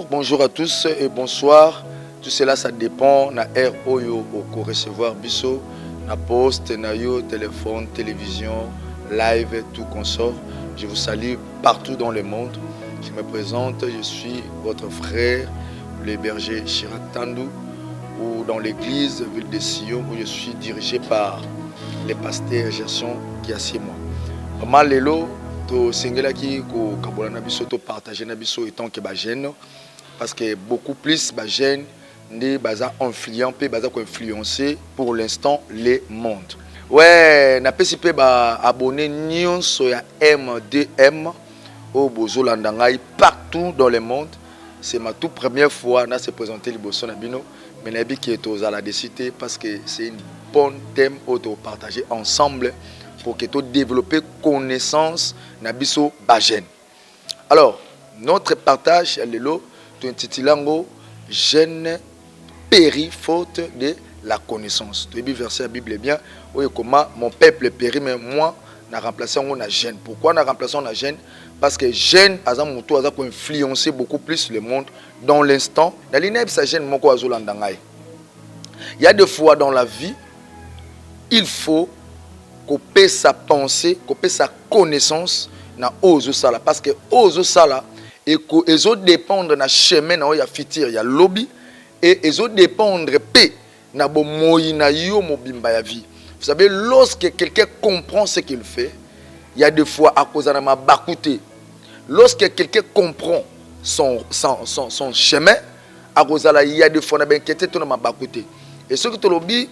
Bonjour à tous et bonsoir. Tout cela, ça dépend na air oyo au recevoir biso, na poste, na yo, téléphone, télévision, live, tout consort. Je vous salue partout dans le monde. Je me présente, je suis votre frère, le berger Chirac Tandou, ou dans l'église Ville de Sion, où je suis dirigé par le pasteur Gerson Kiasimwa. Maman Lelo, to singela ki ko kabola na biso to partager na biso étant que ba jeune parce que beaucoup plus ba jeune ndi baza influent pe baza ko influencer pour l'instant les mondes. Ouais, na pesi pe ba abonné nyonso ya M2M au bozolanda ngai partout dans le monde. C'est ma toute première fois na se présenter liboso na bino, mais na bi ki to za la décider parce que c'est une bonne thème auto partager ensemble pour que tu développes connaissance nabiso bajen. Alors, notre partage est là, tu intitulango jeune périt faute de la connaissance. Tu as vu verset la Bible bien, oui comment mon peuple périt mais moi n'a remplacé on a jeune. Pourquoi n'a remplacé on a jeune? Parce que jeune a influencer beaucoup plus le monde dans l'instant. Dans l'ineb sa jeune moko azolandangay. Il y a des fois dans la vie, il faut couper sa pensée, couper sa connaissance na ozo sala parce que ozo sala et ezo dépendre na chemin na ya fitir ya lobby et ezo dépendre pe na bo moyi na yo mobimba ya vie. Vous savez, lorsque quelqu'un comprend ce qu'il fait, il y a des fois à cause de ma bakouté. Lorsque quelqu'un comprend son chemin, à cause de il y a des fois na ben inquiété to na ma bakouté. Et ce que to lobby,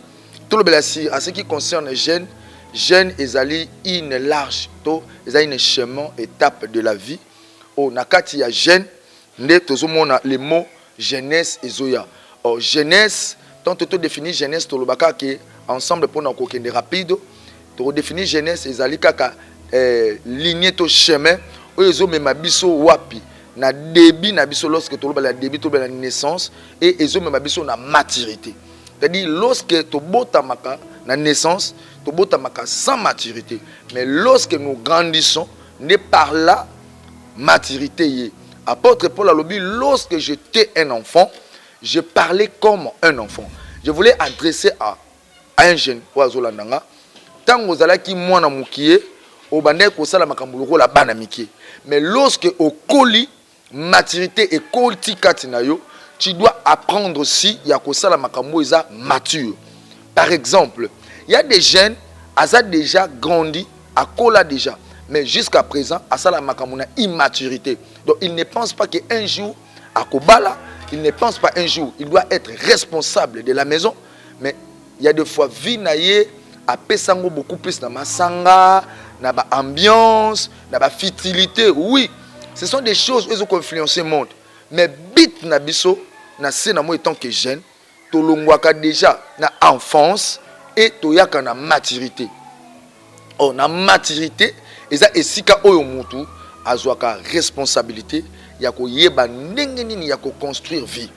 tout le belasi à ce qui concerne les jeunes. Jeune ezali une large to ezali une chemin étape de la vie o nakati ya jeune nde tozomona le mot jeunesse ezoya. Or jeunesse tant to définir jeunesse to lobaka ke ensemble pour na kokende rapide to définir jeunesse ezali kaka lignée to chemin o ezomema biso wapi na début na biso lorsque to lobala début to la naissance et ezomema biso na maturité. C'est-à-dire lorsque to botamaka na naissance to botamaka sans maturité, mais lorsque nous grandissons n'est par là maturité. Apôtre Paul a dit lorsque j'étais un enfant, je parlais comme un enfant. Je voulais adresser à un jeune oazolandanga tant ozala ki mwana mukie obande ko sala makambo la bana mikie, mais lorsque au coli maturité et kolti katinayo, tu dois apprendre aussi ya ko sala makambo eza mature. Par exemple, il y a des jeunes, ils ont déjà grandi, à Kola déjà, mais jusqu'à présent, à ça la makamuna immaturité. Donc il ne pense pas qu'un jour, à Kobala, il ne pense pas un jour, il doit être responsable de la maison, mais il y a des fois, vie naïe, à Pesango beaucoup plus dans ma sanga, dans ma ambiance, dans ma fertilité. Oui, ce sont des choses qui ont influencé le monde. Mais bit nabiso, na sénamo étant que jeune, tolongwaka déjà na enfance et toyaka na maturité. Oh na maturité eza esika oyo mutu azwaka responsabilité ya ko yeba ndenge nini ya ko construire vie.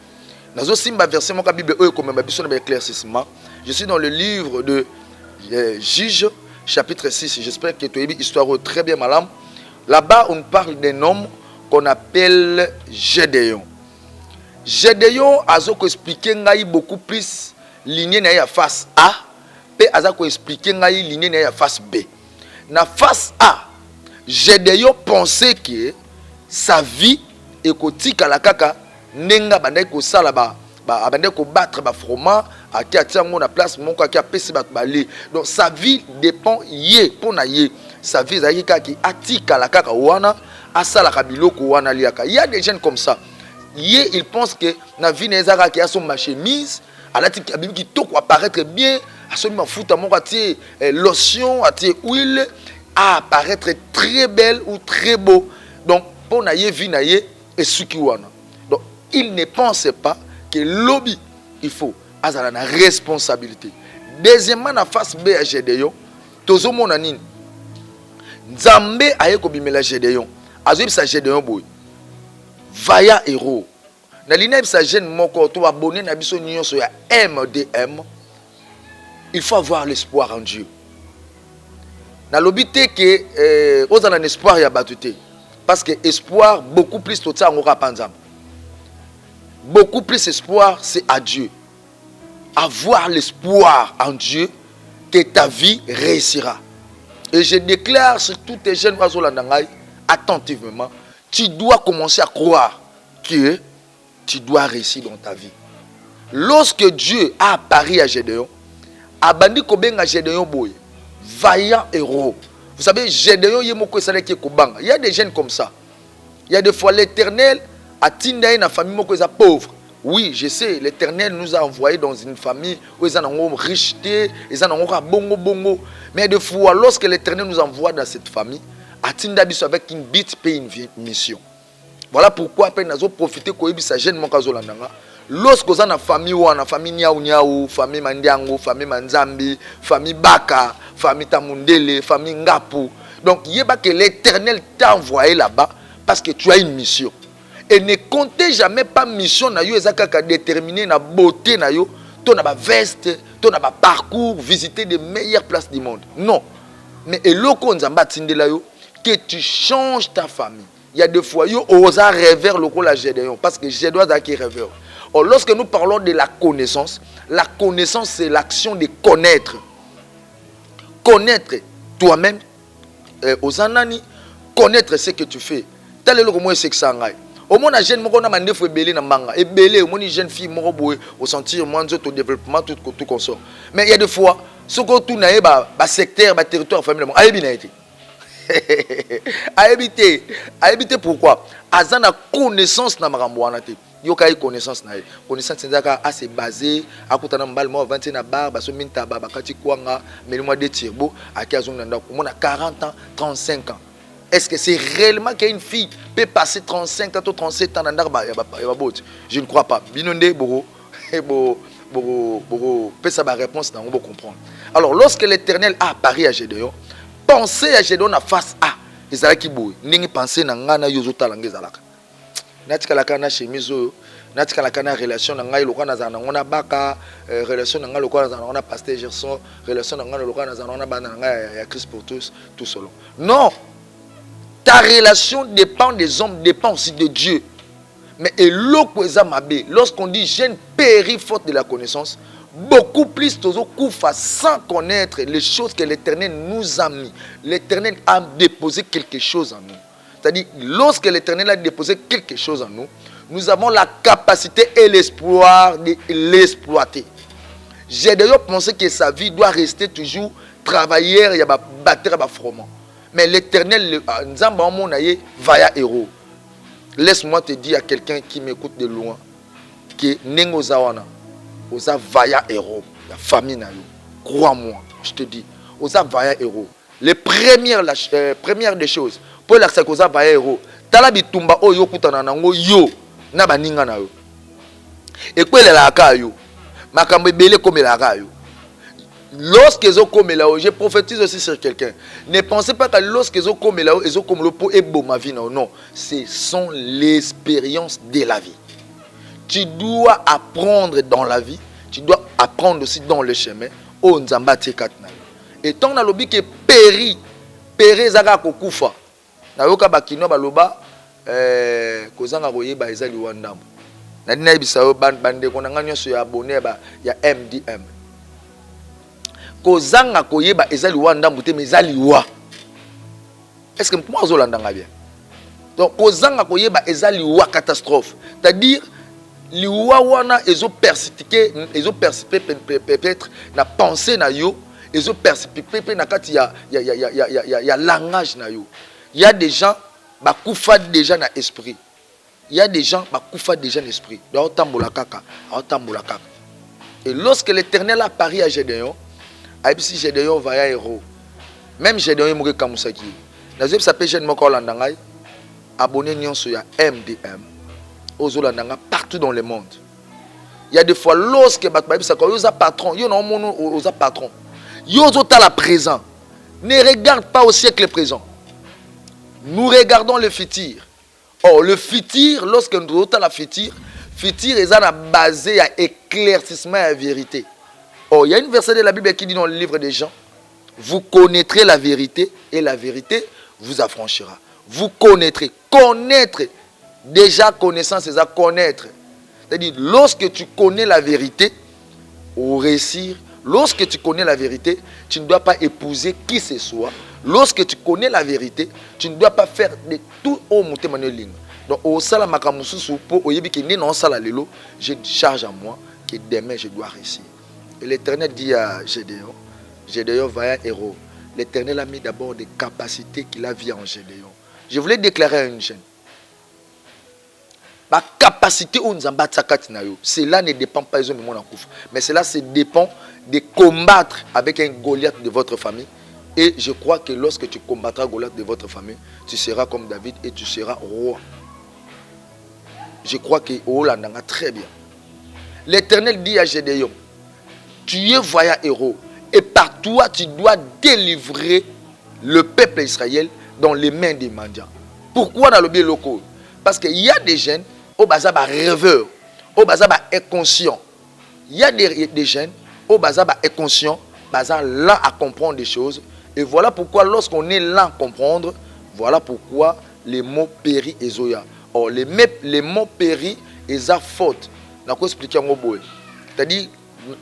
Nazo simba verset moka Bible oyo komema biso na éclaircissement. Je suis dans le livre de Juge chapitre 6. J'espère que tu as une histoire très bien malam. Là-bas on parle d'un homme qu'on appelle Gédéon. Gédéon a expliqué beaucoup plus lignée na ya face A, pe azako expliqué ngai lignée na ya face B. Na face A, Gédéon pensait que sa vie ekotika la kaka nenga bandai ko sala ba bandai ko battre ba froma aki atiango na place moko aki apesi ba balé. Donc sa vie dépend yé pona yé. Sa vie za yika ki atika la kaka wana asala kabiloko wana liaka. Il y a des jeunes comme ça. Il pense que na vie nezaka qui a son ma chemise, ala ti qui to ko apparaître bien, a son ma futa mon ati lotion, ati huile, à apparaître très belle ou très beau. Donc pour na ye vie na ye et suki wana. Donc il ne pense pas que lobby il faut azala na responsabilité. Deuxièmement na face B à Gédéon, tozo mona nini. Nzambe aye ko bimela Gédéon. azoyeb sa Gédéon boy vaillant héros na lina sa jeune moko to abonné na biso nyonso ya MDM. Il faut avoir l'espoir en Dieu. Na lobité que aux en espoir ya batuté parce que espoir beaucoup plus tout ça ngora panzam. Beaucoup plus espoir c'est à Dieu. Avoir l'espoir en Dieu que ta vie réussira. Et je déclare sur tous tes jeunes oiseaux attentivement, tu dois commencer à croire que tu dois réussir dans ta vie. Lorsque Dieu a apparu à Gédéon, abandi kobenga Gédéon boy, vaillant héros. Vous savez, Gédéon yemoko salaki kobanga. Il y a des jeunes comme ça. Il y a des fois l'Éternel a tindaï na famille moko eza pauvre. Oui, je sais, l'Éternel nous a envoyés dans une famille où ils ont richeté, ils ont bongo bongo. Mais des fois, lorsque l'Éternel nous envoie dans cette famille, a tinda biso avec une bite et une mission. Voilà pourquoi après nous avons profité de sa jeune monkazo landanga. Lorsque vous avez une famille ou une famille niaou niaou, famille mandiango, famille manzambi, famille baka, famille tamundele, famille ngapu. Donc il y a que l'Éternel t'a envoyé là-bas parce que tu as une mission. Et ne comptez jamais pas mission na yo ezaka déterminer na beauté na yo, ton na veste, ton na parcours, visiter les meilleures places du monde. Non. Mais eloko nzamba tindela yo que tu changes ta famille. Il y a des fois yo osa rêver le la Gédéon parce que je dois qui rêveur. Or lorsque nous parlons de la connaissance c'est l'action de connaître. Connaître toi-même aux anani, connaître ce que tu fais. Tel est le moment c'est que ça ngai. Au moins, jeune moko na mandefo ebele na manga. Ebele, au moins jeune fille moko boye au sentir moins de développement tout consort. Mais il y a des fois, ce que tout naé ba secteur, ba territoire famille, ayebi na été. Ayebi pourquoi? Azana connaissance na makambo wana te. Yo kai connaissance na ye. Connaissance nzaka assez basé akutana mbal mo 20 na bar ba so minta ba bakati kwanga mais moi de tirbo aki azonga ndako. Mona 40 ans, 35 ans. Est-ce que c'est réellement qu'une fille peut passer 35 ans ou 37 ans dans la botte? Je ne crois pas. Binonde, Boro, peut ça ma réponse, on va comprendre. Alors, lorsque l'Éternel a apparu à Gédéon, pensez à Gédéon en face A. Ils allaient qui bouillent. N'ayez pensé à Ngana Yozota Langezalaka. Natika la kana chemizo, natika la kana relation nanga lokana zana ngona baka, relation nanga lokana zana ngona pasteur Gerson, relation nanga lokana zana ngona bana nanga ya Christ pour tous, tout seul. Non! Ta relation dépend des hommes, dépend aussi de Dieu. Mais lorsqu'on dit jeune périt faute de la connaissance, beaucoup plus sans connaître les choses que l'Éternel nous a mis. L'Éternel a déposé quelque chose en nous. C'est-à-dire, lorsque l'Éternel a déposé quelque chose en nous, nous avons la capacité et l'espoir de l'exploiter. J'ai d'ailleurs pensé que sa vie doit rester toujours travailleur et battre à froment. Mais l'Éternel, vaillant héros. Laisse-moi te dire à quelqu'un qui m'écoute de loin que Nengo Zawana, osa vaillant héros, la famille na yo. Crois-moi, je te dis, osa vaillant héros. Les premières des choses, pour la osa vaillant héros, tala bitumba o yo kutana nango yo na baninga na yo. Et quoi la ka yo? Makambe belé comme la ka yo. Lorsqu'ils ont commis là-haut, je prophétise aussi sur quelqu'un. Ne pensez pas que lorsqu'ils ont commis là-haut, ils ont commis le pot et bon ma vie. Non, non. Ce sont l'expérience de la vie. Tu dois apprendre dans la vie. Tu dois apprendre aussi dans le chemin. Oh, Nzamba Tekatna. Et tant que l'obi qui péri zaka kokufa. Na yoka bakino baloba kozanga koyeba ezali wandambo. Na dina ibisa bande konanga nyoso ya abonné ba ya MDM. Kozanga koyeba ezali wanda mbute mezali wa. Est-ce que moi zolandanga bien? Donc kozanga koyeba ezali wa catastrophe. C'est-à-dire liwa wana ezo persipiquer, ezo persiper peut-être na pensée na yo, ezo persiper na kati ya langage na yo. Il y a des gens bakufa déjà na esprit. Il y a des gens bakufa déjà na esprit. Donc tambola kaka, tambola kaka. Et lorsque l'Éternel a apparu à Gédéon, si Gédéon vaillant héros, même Gédéon est Kamusaki. Nazeb s'appelle Jeune Moko Landangay, abonné nyonso ya MDM, aux Olandanga partout dans le monde. Il y a des fois lorsque Batbaïb Sako, yoza patron, yo non mono oza patron, yozo ta la présent, ne regarde pas au siècle présent. Nous regardons le futur. Or, le futur, lorsque nous regardons la futur est basé à éclaircissement et à vérité. Or, il y a une verset de la Bible qui dit dans le livre des Jean, vous connaîtrez la vérité et la vérité vous affranchira. Vous connaîtrez. Connaître, déjà connaissance, c'est à connaître. C'est-à-dire, lorsque tu connais la vérité, au réussir, lorsque tu connais la vérité, tu ne dois pas épouser qui que ce soit. Lorsque tu connais la vérité, tu ne dois pas faire de tout au monté manuel. Donc, au salam makamusu pour au yebi qui n'est non salalelo, je charge à moi que demain je dois réussir. Et l'Éternel dit à Gédéon, Gédéon va un héros. L'Éternel a mis d'abord des capacités qu'il a vues en Gédéon. Je voulais déclarer à une jeune. Ma capacité au Nzamba Tsakati na yo, cela ne dépend pas de mon encouf, mais cela dépend de combattre avec un Goliath de votre famille. Et je crois que lorsque tu combattras Goliath de votre famille, tu seras comme David et tu seras roi. Je crois que Olandanga très bien. L'Éternel dit à Gédéon, tu es voyant héros et par toi tu dois délivrer le peuple d'Israël dans les mains des mendiants. Pourquoi dans le bien local? Parce qu'il y a des jeunes au bazaba rêveurs, au bazaba inconscients. Il y a des jeunes au bazaba inconscients, bazar là à comprendre des choses. Et voilà pourquoi lorsqu'on est là à comprendre, voilà pourquoi les mots péri et zoya. Or les mots péri et za faute. N'a quoi expliquer en boy. C'est-à-dire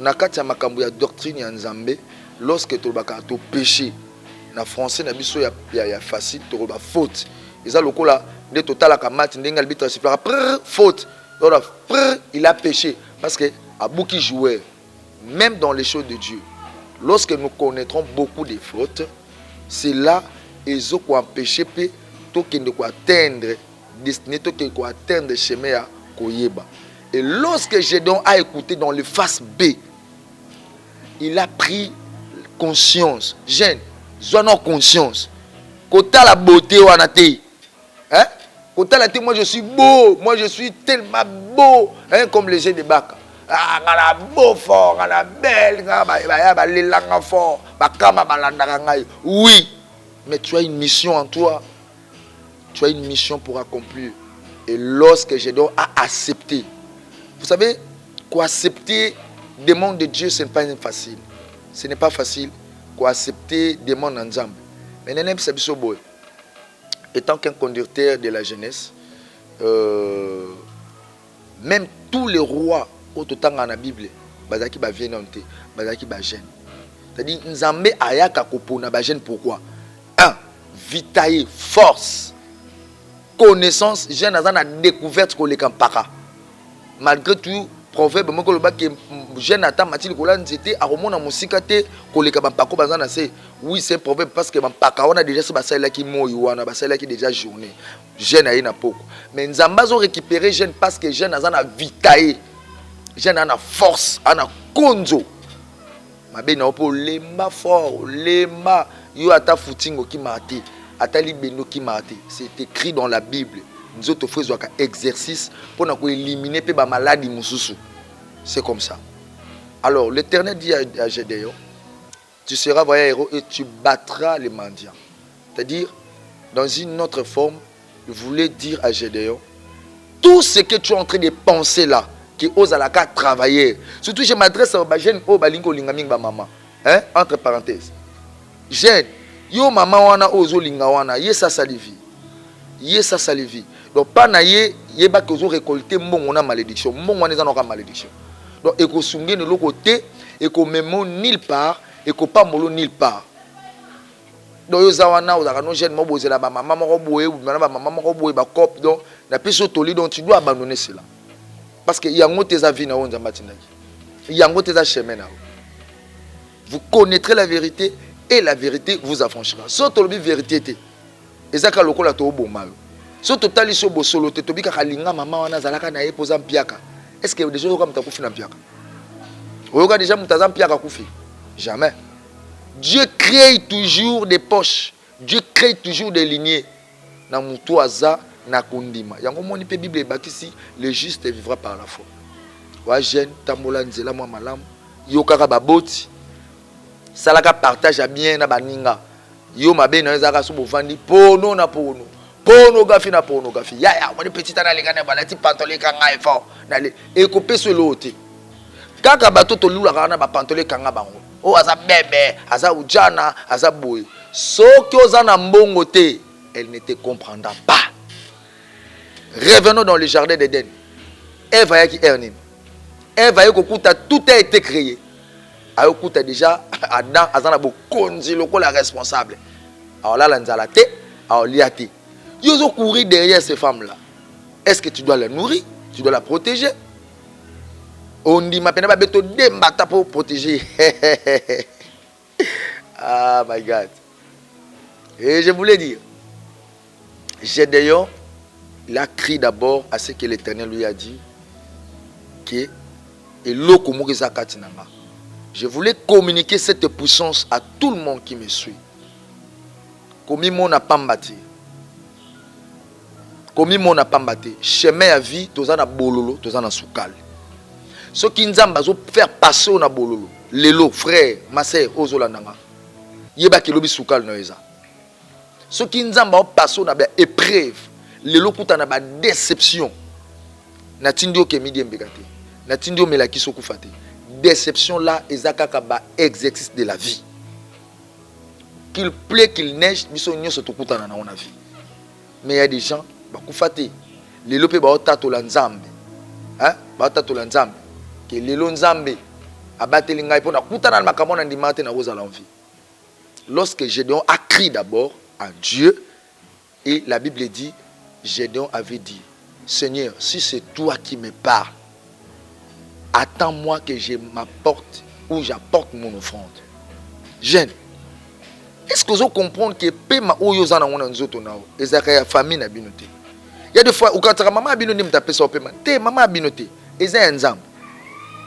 nakati ya makambo ya doctrine ya Nzambe, lorsque tu baka to péché na français na biso ya facile to ba faute. Eza lokola de total la kamati ndenga arbitre sifflera faute. Donc il a péché parce que à beaucoup joueur même dans les choses de Dieu. Lorsque nous connaîtrons beaucoup de fautes, c'est là ils ont empêché tout qui ne peut atteindre destiné tout qui peut atteindre chemin à koyeba. Et lorsque Gédéon a écouté dans le face B, il a pris conscience. Jeune, sois conscience. Quand la beauté ou anate, hein? Quand la moi je suis beau, moi je suis tellement beau, hein, comme les jeunes de Baka. Ah, on a beau fort, on a belle, on a fort, oui, mais tu as une mission en toi. Tu as une mission pour accomplir. Et lorsque Gédéon a accepté, vous savez, accepter des mondes de Dieu, ce n'est pas facile. Ce n'est pas facile accepter des mondes en Nzambe. Mais Nenem Sabisoboy, étant qu'un conducteur de la jeunesse, même tous les rois au total dans la Bible, bazaki ba vienante, bazaki ba jeune. C'est-à-dire Nzambe ayaka kopona ba jeune pourquoi? 1. Vitaille, force, connaissance, jeune azana découverte ko le kampaka. Malgré tout, proverbe moko loba que jeune ata matili ko lanzete a romona musika te ko le kampako bazana c'est oui c'est un proverbe parce que bampaka on a déjà ce basala qui moyi wana basala qui déjà journée. Jeune ayi na poko. Mais Nzamba zo récupérer jeune parce que jeune azana vitaille. Jeune a force, a konzo. Mabe na opo lemba fort, lemba yo ata footing ki mate, ata libeno ki mate. C'est écrit dans la Bible. Nous autres faisons un exercice pour éliminer les maladies mususu. C'est comme ça. Alors l'Éternel dit à Gédéon, tu seras voyant héros et tu battras les mendiants. C'est-à-dire, dans une autre forme, je voulais dire à Gédéon, tout ce que tu es en train de penser là, qui ose à la carte travailler. Surtout, je m'adresse à jeune au balingo lingaming ba maman. Hein? Entre parenthèses. Jeune, yo maman wana ozo linga wana, ye sa salivi. Ye sa salivi. Donc pas na ye ba que ozo récolter mbongo na malédiction. Mbongo wana za na malédiction. Donc eko sunge ne côté, eko memo nulle part, eko pas molo nulle part. Donc yo za wana ozaka no jeune mo bozela ba maman moko boye, ba maman moko boye ba cop donc na piso toli donc tu dois abandonner cela. Parce que yango tes avis na onza matindaki. Yango tes chemin na. Vous connaîtrez la vérité et la vérité vous affranchira. Soto lobi vérité té. Ezaka lokola to bomalo. Soto tali so bosolo té to bika kalinga mama wana zalaka na epoza mpiaka. Est-ce que déjà oka mutakufi na mpiaka? Oyoka déjà mutaza mpiaka kufi? Jamais. Dieu crée toujours des poches. Dieu crée toujours des lignées. Na mutu aza na kundima. Yango moni pe Bible bakisi le juste vivra par la foi. Wa jeune tambola nzela mwa malamu. Yokaka baboti. Salaka partage à bien na baninga. Yo mabe na ezaka so bovandi pono na pono. Pornographie na pornographie. Ya, moi petit ana leka na balati pantalon kanga effort. Na le ekope so lote. Kaka bato to lula kana ba pantalon kanga bango. O aza bébé, aza ujana, aza boy. Soki ozana mbongo te, elle ne te comprendra pas. Revenons dans le jardin d'Éden. Ève a qui Ernin. Ève a kokuta tout a été créé. A kokuta déjà Adam azana bo konzi loko la responsable. Alors là lanzala te, alors liate. Ils ont couru derrière ces femmes-là. Est-ce que tu dois la nourrir? Tu dois la protéger? On dit, ma peine pas de pour protéger. Ah, my God. Et je voulais dire, Gédéon, il a crié d'abord à ce que l'Éternel lui a dit, que je voulais communiquer cette puissance à tout le monde qui me suit. Comme mon n'a pas battu. Comme mon n'a pas battu. Chemin à vie, tous en a bololo, tous en a soukal. Ce qui nous a faire passer au bololo. Lelo, frère, ma sœur, ozolandanga. Yeba ki lobi soukal no eza. Ce qui nous a passer au épreuve. Lelo kuta na ba déception. Na tindio ke midi mbekate. Na tindio melaki sokufate. Déception là, ezaka ba exercice de la vie. Qu'il plaît, qu'il neige, biso nyo sotokuta na na vie. Mais il y a des gens bakufate lelo pe ba tatola nzambe hein ba tatola nzambe ke lelo nzambe abateli ngai pona kutana na makambo na ndimate na kozala en vie. Lorsque Gédéon a crié d'abord à Dieu, et la Bible dit, Gédéon avait dit, Seigneur, si c'est toi qui me parles, attends-moi que je m'apporte ou j'apporte mon offrande. Jeune, est-ce que vous comprenez que pema oyozana wana nzoto nao ezaka ya famille na binoté? Il y a des fois où quand maman a binoté m'tape ça paiement. Té maman a binoté. Eza nzambe.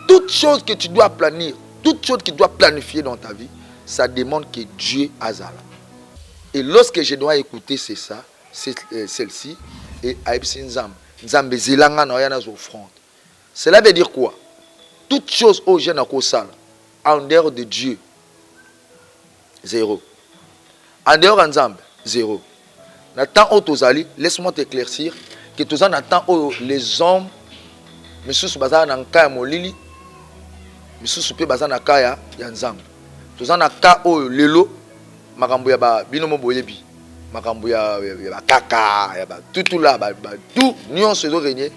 Toute chose que tu dois planifier, toute chose que tu dois planifier dans ta vie, ça demande que Dieu azala. Et lorsque je dois écouter c'est ça, c'est celle-ci et aipsi nzambe. Nzambe zelanga na yana offrande. Cela veut dire quoi? Toute chose au jeune akosala en dehors de Dieu, zéro. En dehors de Nzambe, zéro. Nathan Otozali, laisse-moi t'éclaircir que tous en attend les hommes, monsieur Subaza Nankaya Molili, monsieur Soupé Baza Nakaya Yanzambe. Tous en attend Lelo, Makambuya Binomo Boyebi, Makambuya Kaka, tout là, tout, nous se doit régner.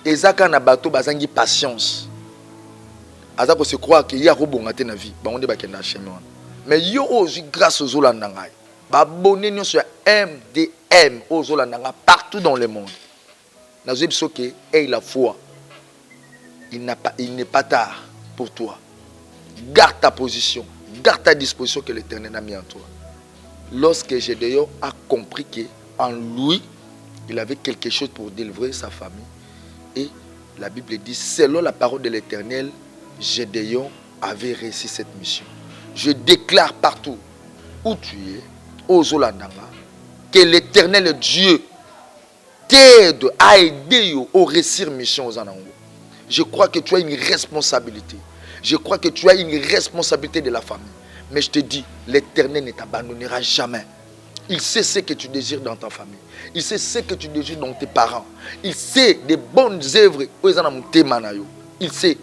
Et Zaka na bateau Bazangi patience. Azako se croit qu'il y a robongate na vie, on débat qu'il y a chemin. Mais yo aussi grâce aux Olandanga, abonnez-nous sur MDM aux Olandanga partout dans le monde. Nazib Soke ait la foi. Il n'est pas tard pour toi. Garde ta position, garde ta disposition que l'Éternel a mis en toi. Lorsque Gédéon a compris qu'en lui, il avait quelque chose pour délivrer sa famille, et la Bible dit, selon la parole de l'Éternel, Gédéon avait réussi cette mission. Je déclare partout où tu es, aux Olandanga, que l'Éternel Dieu t'aide à aider au réussir mission aux Anango. Je crois que tu as une responsabilité. Je crois que tu as une responsabilité de la famille. Mais je te dis, l'Éternel ne t'abandonnera jamais. Il sait ce que tu désires dans ta famille. Il sait ce que tu désires dans tes parents. Il sait des bonnes œuvres. Il sait.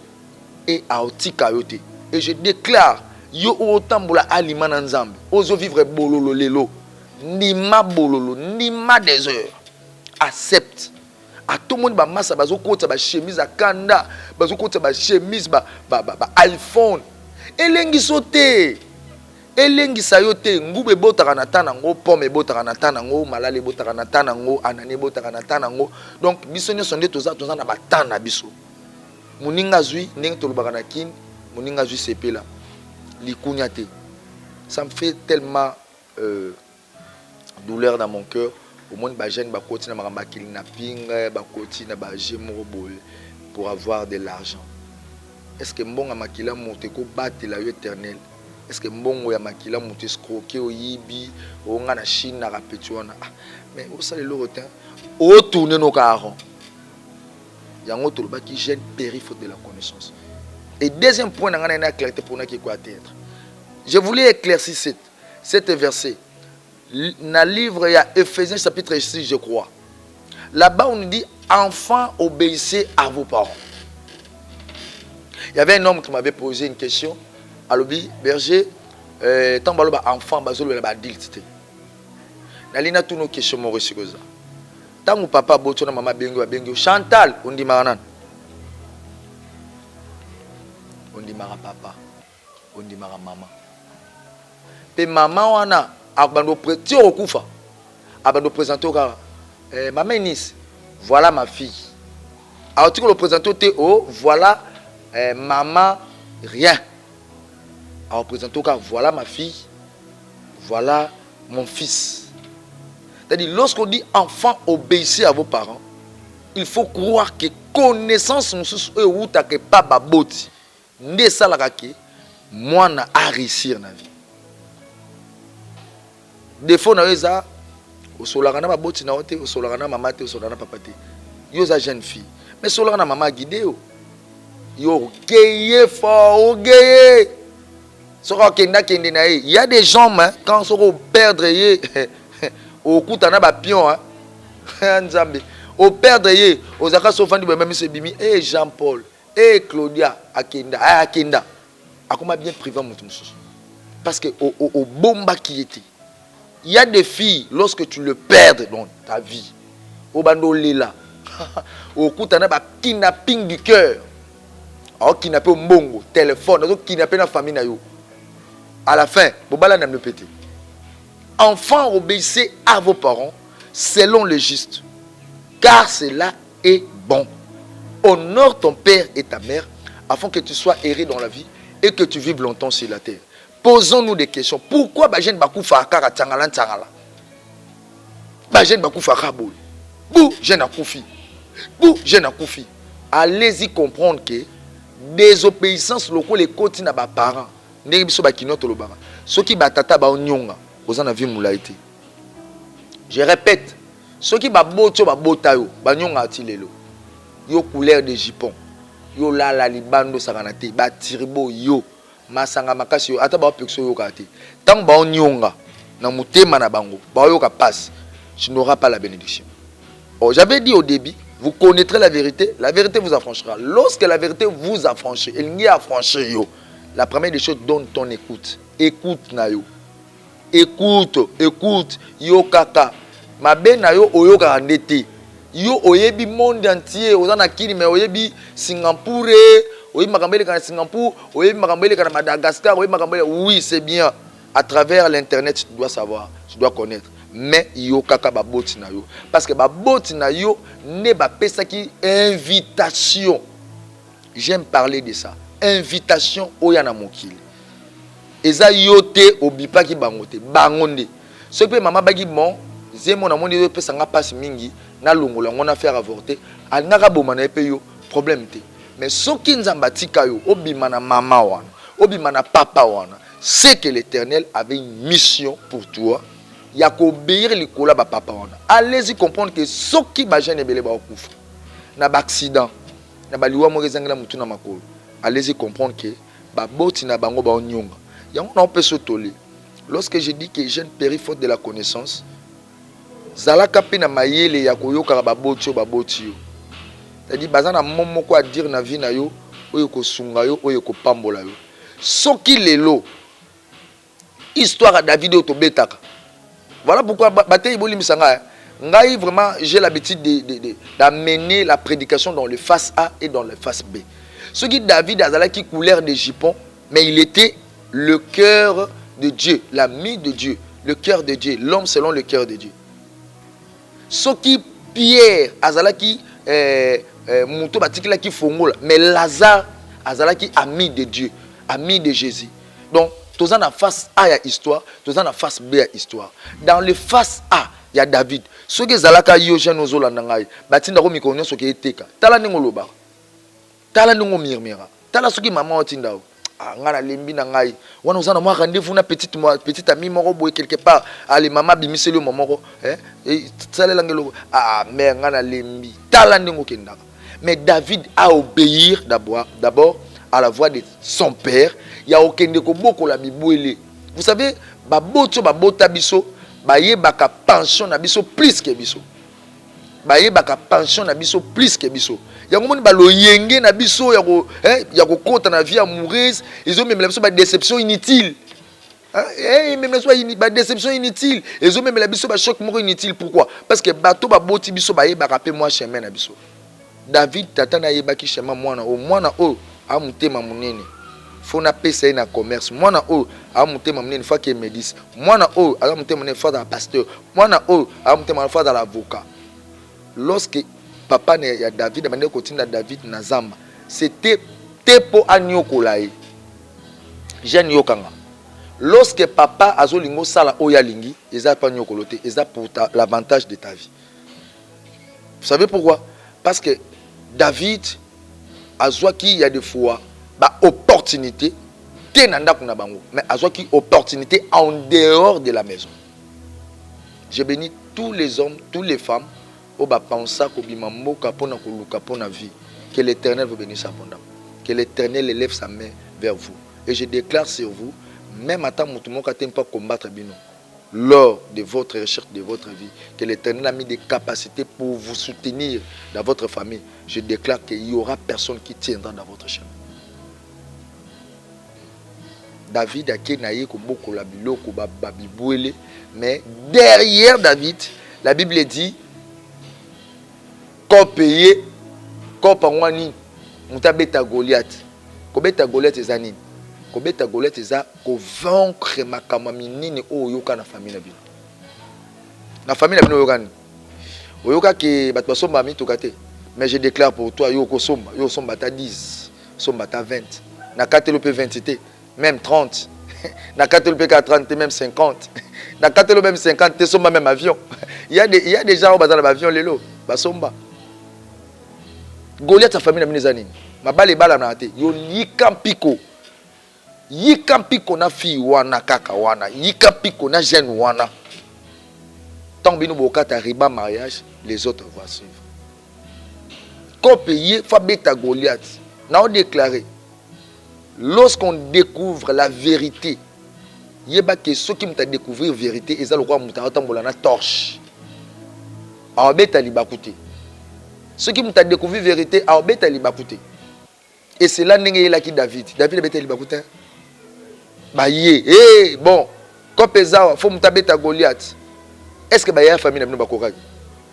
Et à Otikayote. Et je déclare, yo otambola alimana nzambe ozo vivre bololo lelo nima bololo nima des heures accepte à tout le monde ba massa bazo kota ba chemise akanda bazo kota ba chemise ba iPhone elengi sote elengi sayote ngube botaka na tanango pomme botaka na tanango malale botaka na tanango anane botaka na tanango. Donc biso nyo sonde toza na batana biso muninga zui ndenge tolobaka na kin muninga zui sepela. Ça me fait tellement douleur dans mon cœur. Au moins, les jeunes sont kidnapping, pour avoir de l'argent. Est-ce que bon makila monte ko battre la éternel? Est-ce que bon ya makila monte escroquer au yibi au ngana Chine na rapetiona? Mais au sale le rotin, au tourner nos carons. Yango to ba ki jeune péri faute de la connaissance. Et deuxième point, je voulais éclaircir cet verset. Dans le livre, il y a Éphésiens chapitre 6, je crois. Là-bas, on nous dit, enfants, obéissez à vos parents. Il y avait un homme qui m'avait posé une question. Alobi, berger, tant que enfant, bazolo la adulte. Nalina tous nos questions Maurice Goza. Tant que papa botona maman bengo Chantal, on dit maranan. On dit mara papa, on dit mara maman. Pe maman wana abando preti okufa. Abando présenter maman Nice, voilà ma fille. Alors tu le présenter oh voilà maman rien. Alors présenter voilà ma fille, voilà mon fils. C'est-à-dire lorsqu'on dit enfant obéissez à vos parents, il faut croire que connaissance nous ou ta que pas baboti. Ne salaka ke moi na a réussir na vie. Des fois na eza au solaka na baboti na ote, au solaka na maman te, au solaka na papa te. Yo za jeune fille. Mais solaka na maman guidé yo gayé fort, gayé. Soko kenda kende na e. Il y a des gens quand soko perdre ye au kutana ba pion Nzambe. Au perdre ye, aux aka sofandi ba même se bimi et Jean-Paul. Et Claudia Akenda, Akenda, Akoma bien privé mon parce que au bomba qui était, il y a des filles lorsque tu le perds dans ta vie, au bando lela, au coup t'en as un kidnapping du cœur, alors kidnappé au mbongo, téléphone, donc kidnappé dans la famille na yo. À la fin, bobala n'a me pété. Enfants, obéissez à vos parents selon le juste, car cela est bon. Honore ton père et ta mère afin que tu sois erré dans la vie et que tu vives longtemps sur la terre. Posons-nous des questions. Pourquoi Bajen Bakou Fakara Tsangalan Tsangala? Bajen Bakou Fakaboul. Bou, jeune Akoufi. Bou, jeune Akoufi. Allez-y comprendre que désobéissance locale les côtés na ba parents. Nebiso bakinoto lobara. Ceux qui batata ba onyonga, ozana vie moulaité. Je répète, ceux qui ba boto ba botayo, ba nyonga atilelo. Yo couleur de jupon yo la libando sakanate ba tiribo yo masanga makasi yo ata ba pekso yo kate tant ba onyonga na mutema na bango ba yo ka passe tu n'auras pas la bénédiction. Oh, j'avais dit au début, vous connaîtrez la vérité vous affranchira. Lorsque la vérité vous affranchit, elle n'y affranchit yo, la première des choses, donne ton écoute. Écoute na yo, écoute yo kaka mabe na yo oyoka andete. Yo oyebi monde entier ozana kini mais oyebi Singapour oyebi makambele kana Singapour oyebi makambele kana Madagascar oyebi makambele oui c'est bien à travers l'internet tu dois savoir tu dois connaître mais yo kaka baboti na yo parce que baboti na yo ne ba pesa ki invitation. J'aime parler de ça, invitation oya na mokili eza yote obipa ki bangote bangonde ce que maman bagi bon zemo na moni yo pesa nga passe mingi na longola on a fait avorter alingaka bomana epe yo problème te mais soki nzamba tika yo obima na mama wana obima na papa wana c'est que l'Éternel avait une mission pour toi ya ko obéir likola ba papa wana. Allez-y comprendre que soki ba jeune ebele ba okufa na ba accident na ba liwa mo rezangela mutu na makolo. Allez-y comprendre que ba boti na bango ba onyonga yango na peut se toler. Lorsque je dis que jeune périt faute de la connaissance, zalaka pe na mayele ya koyoka baboti yo. C'est-à-dire bazana momo ko a dire na vie na yo oyo ko sunga yo oyo ko pambola yo. Soki lelo histoire à David otobetaka. Voilà pourquoi batay bolimisa nga. Ngai vraiment j'ai l'habitude d'amener la prédication dans le face A et dans le face B. Ce qui David azalaki couleur de jupon, mais il était le cœur de Dieu, l'ami de Dieu, le cœur de Dieu, l'homme selon le cœur de Dieu. Ce qui Pierre azalaki muto batikila ki fongola, mais Lazare azalaki ami de Dieu, ami de Jésus. Donc tous en face A il y a histoire, tous en face B il y a histoire. Dans le face A il y a David. Ce que zalaka yo jeune ozola ndangai, batinda ko mikonyo so ke eteka. Tala ningo loba. Tala ningo mirmira. Tala soki maman otinda o. Ngana lembi na ngai. Wana ozana moi rendez-vous na petite amie moko boy quelque part. Ali mama bimiseli maman ko, et tsalela ngelo mais ngana lembi. Tala ningo kendaka. Mais David a obéir d'abord à la voix de son père. Il y a aucun de beaucoup la bibouele. Vous savez, babotso babota biso bayebaka pension na biso plus que biso bayebaka pension na biso plus que biso yango moni baloyenge na biso ya ko kota na vie amoureuse ils ont même la biso ba déception inutile même la biso ba déception inutile ils ont même la biso ba choc moko inutile. Pourquoi? Parce que bato baboti biso bayebaka pe moi chemin na biso. David tata na yebaki chemin mwana o amutema munene fona pesa na commerce mwana o amutema munene fa ke médice mwana o amutema munene fa da pasteur mwana o amutema fa da l'avocat. Lorsque papa ne ya David a demandé continuer David na zamba, c'était tepo anyokolae jeune yokanga. Lorsque papa azolingo sala oya lingi eza pa nyokolote eza pour l'avantage de ta vie. Vous savez pourquoi? Parce que David azwa qui il y a des fois ba opportunité tenanda kuna bango mais azwa qui opportunité en dehors de la maison. Je bénis tous les hommes, toutes les femmes au ba pensa ko bima moka pona ko luka pona vie. Que l'Éternel vous bénisse abondamment. Que l'Éternel élève sa main vers vous. Et je déclare sur vous, même à temps où moka t'aime pas combattre bino lors de votre recherche de votre vie, que l'Éternel a mis des capacités pour vous soutenir dans votre famille. Je déclare qu'il n'y aura personne qui tiendra dans votre chemin. David a kenaye ko boko la biloko ba babibouele, mais derrière David, la Bible dit qu'on paye qu'on pangwani mutabeta Goliath. Ko beta Goliath ezani. Ko beta Goliath eza ko vaincre makama minene o yoka na famille na bino. Na famille na bino yokani. Oyoka ke bato somba mi tokate. Mais je déclare pour toi yoko somba, yo somba ta 10, somba ta 20. Na katelo pe 20 té, même 30. Na katelo pe 30 même 50. Na katelo même 50 té somba même avion. Il y a des gens au bazar avion lelo, ba somba. Goliath sa famille na bino zani. Mabale bala na te. Yo yikampiko. Yikampiko na fi wana kaka wana. Yikampiko na jeune wana. Tant bino bokata riba mariage, les autres vont suivre. Qu'on paye fa beta Goliath. Na on déclaré. Lorsqu'on découvre la vérité, yeba que ceux qui m'ont découvert la vérité, ils ont le droit de tambola na torche. A beta libakute. Ceux qui m'ont découvert la vérité, a beta libakute. Et c'est là que David a beta libakute. Bah yé, bon, quand pesa faut m'tabeta Goliath. Est-ce que bah y a famille na bino bakokaki?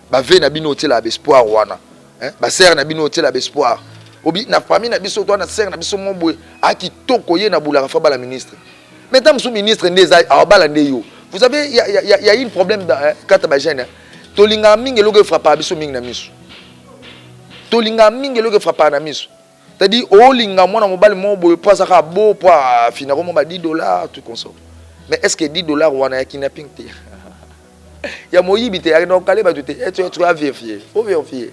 Bah ve na bino hôtel à espoir wana. Hein? Bah sœur na bino hôtel à espoir. Obi na famille na biso toi na sœur na biso moboy a ki toko ye na boulaka fa bala ministre. Maintenant sous ministre ndeza a bala ndeyo. Vous savez il y a un problème dans quand ba jeune. Tolinga mingi loge frappa biso mingi na miso. Tolinga mingi loge frappa na miso. C'est-à-dire o linga mona mobali moboy poa saka bo poa finalement ba $10 tout comme ça. Mais est-ce que $10 wana ya kidnapping te? Ya moyibi te ya donc kale ba douter. Tu as vérifié. Faut vérifier.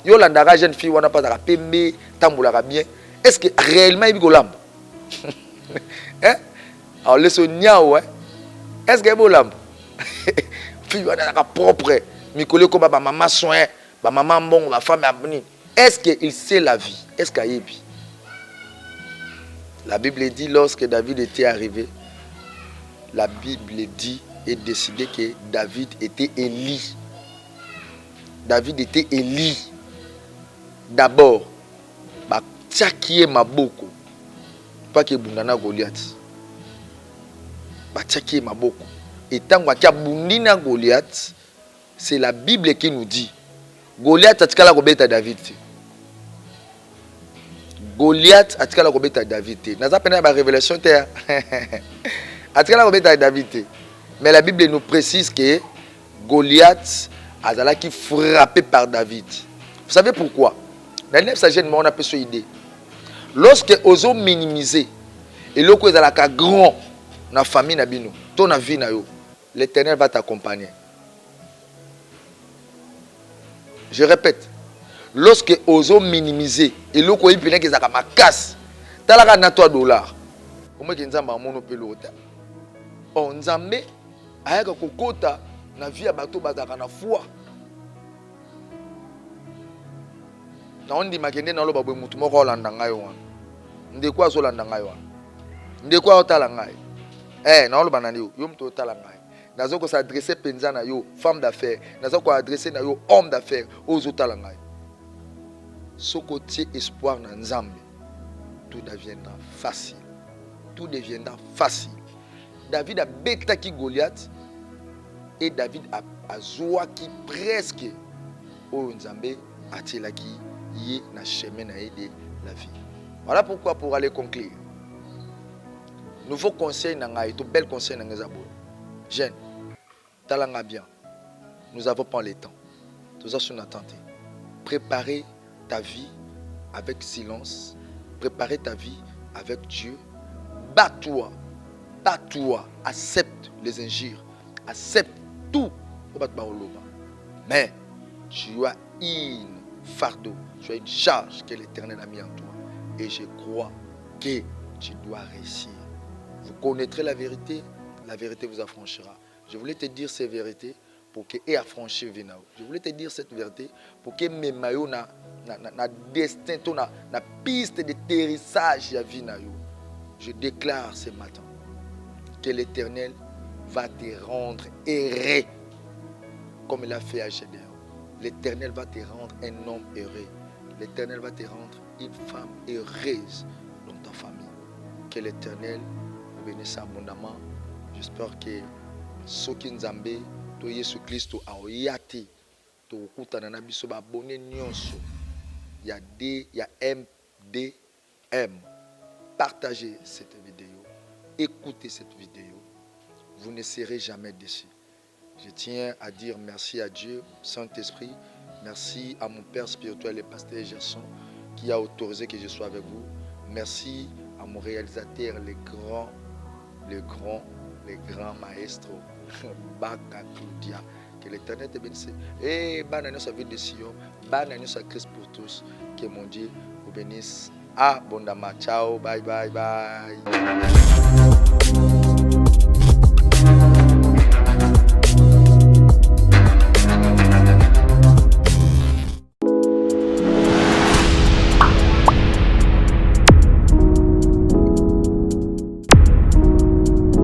Yo landara jeune fille wana pas pembe tamboulaka bien. Est-ce que réellement il go lamb? Hein? Alors laisse niao hein. Est-ce que bolamb? Fille wana propre. Mi collé comme ba maman soin, ba maman bon, la femme abni. Est-ce qu'il sait la vie? Est-ce qu'il y a la Bible dit lorsque David était arrivé, la Bible dit et décidé que David était élu. David était élu. D'abord, bah tchakié maboko, pas que bundana Goliath. Bah tchakié maboko. Et tant qu'il y a bundina Goliath, c'est la Bible qui nous dit. Goliath a tkala kobeta David. Goliath a tkala kobeta David. Naza pena ba révélation te. A tkala kobeta David. Mais la Bible nous précise que Goliath a qui frappé par David. Vous savez pourquoi? Dans le sagesse on a cette idée. Lorsque oso minimiser et lorsque vous avez grand na famille na bino, ton vie na yo, l'Éternel va t'accompagner. Je répète, lorsque oso minimiser et lorsque vous avez que ça ma casse, talaka na $3. Comment que nzamba mono pelota? On nzambe ayaka kokota na vie ya bato bazaka na foi. Na on dit makende na loba boy mutu moko olanda ngai wana. Ndeko azo landa ngai wana. Ndeko otala ngai. na oloba na yo mto tala ngai nazo ko s'adresser penza na yo femme d'affaires nazo ko adresser na yo homme d'affaires ozo tala ngai soko tie espoir na Nzambe tout deviendra facile. Tout deviendra facile. David a betaki Goliath et David a zoaki presque au Nzambe atelaki yé na chemin na de la vie. Voilà pourquoi pour aller conclure. Nouveau conseil na ngai, tout bel conseil na ngezabo. Jeune, talanga bien. Nous avons pas le temps. Tout ça sur notre attente. Préparez ta vie avec silence. Préparez ta vie avec Dieu. Bats-toi. Bats-toi. Accepte les injures. Accepte tout. Mais tu as une fardeau. Tu as une charge que l'Éternel a mis en toi. Et je crois que tu dois réussir. Vous connaîtrez la vérité vous affranchira. Je voulais te dire ces vérités pour que et affranchir Vinao. Je voulais te dire cette vérité pour que mes maillots na destin, na piste de terrissage ya Vinao. Je déclare ce matin que l'Éternel va te rendre heureux comme il a fait à Gédéon. L'Éternel va te rendre un homme heureux. L'Éternel va te rendre une femme heureuse dans ta famille. Que l'Éternel vous bénisse abondamment. J'espère que ceux qui nous ont to Yesu Christo a oyate to kutana na biso ba abonné nyonso. Il y a MDM. Partagez cette vidéo. Écoutez cette vidéo. Vous ne serez jamais déçus. Je tiens à dire merci à Dieu, Saint-Esprit. Merci à mon Père spirituel et pasteur Gerson qui a autorisé que je sois avec vous. Merci à mon réalisateur, les grands maestros, Baka Claudia. Que l'Éternel te bénisse. Et bonne année sa vie de Sion. Bonne année sa Christ pour tous. Que mon Dieu vous bénisse abondamment. Ciao, bye, bye, bye.